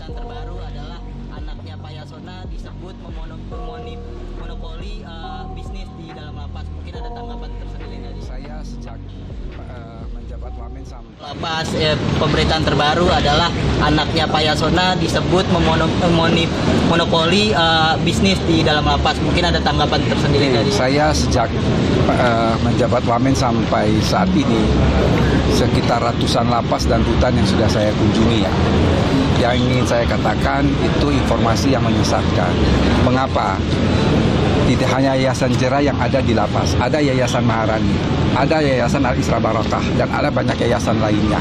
pemberitaan terbaru adalah anaknya Pak Yasona disebut monopoli bisnis di dalam lapas. Mungkin ada tanggapan tersendiri dari Saya sejak menjabat wamen sampai lapas. Pemberitaan terbaru adalah anaknya Pak Yasona disebut monopoli bisnis di dalam lapas. Mungkin ada tanggapan tersendiri dari saya sejak menjabat wamen sampai saat ini sekitar ratusan lapas dan rutan yang sudah saya kunjungi ya. Yang ingin saya katakan itu informasi yang menyesatkan. Mengapa? Tidak hanya Yayasan Jera yang ada di lapas, ada Yayasan Maharani, ada Yayasan Al-Isra Barakah, dan ada banyak yayasan lainnya.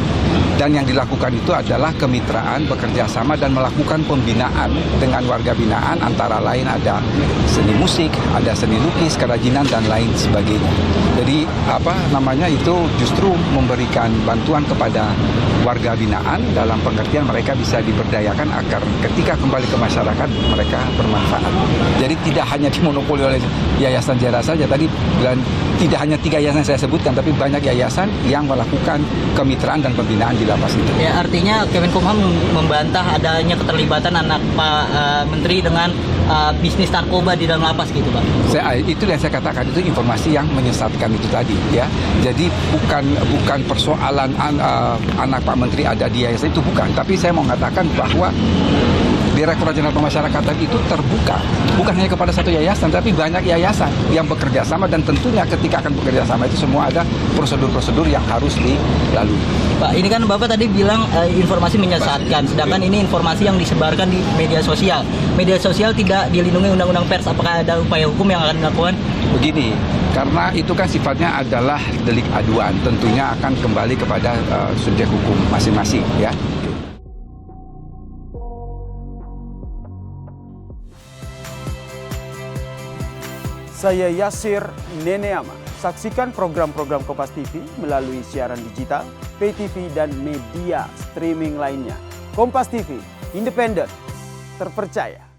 Dan yang dilakukan itu adalah kemitraan, bekerja sama, dan melakukan pembinaan dengan warga binaan, antara lain ada seni musik, ada seni lukis, kerajinan, dan lain sebagainya. Jadi itu justru memberikan bantuan kepada warga binaan dalam pengertian mereka bisa diberdayakan agar ketika kembali ke masyarakat mereka bermanfaat. Jadi tidak hanya dimonopoli oleh Yayasan Jera saja tadi, dan tidak hanya 3 yayasan saya sebutkan, tapi banyak yayasan yang melakukan kemitraan dan pembinaan di lapas itu. Ya, artinya Kemenkumham membantah adanya keterlibatan anak Pak Menteri dengan bisnis narkoba di dalam lapas gitu, Pak. Itu yang saya katakan, itu informasi yang menyesatkan itu tadi ya. Jadi bukan persoalan anak Pak Menteri ada di yayasan itu, bukan, tapi saya mau mengatakan bahwa Direktorat Jenderal Pemasyarakatan itu terbuka, bukan hanya kepada satu yayasan, tapi banyak yayasan yang bekerja sama, dan tentunya ketika akan bekerja sama itu semua ada prosedur-prosedur yang harus dilalui. Pak, ini kan Bapak tadi bilang informasi menyesatkan, sedangkan ini informasi yang disebarkan di media sosial. Media sosial tidak dilindungi Undang-Undang Pers, apakah ada upaya hukum yang akan dilakukan? Begini, karena itu kan sifatnya adalah delik aduan, tentunya akan kembali kepada subjek hukum masing-masing ya. Saya Yasir Neneama. Saksikan program-program Kompas TV melalui siaran digital, pay TV, dan media streaming lainnya. Kompas TV, independen, terpercaya.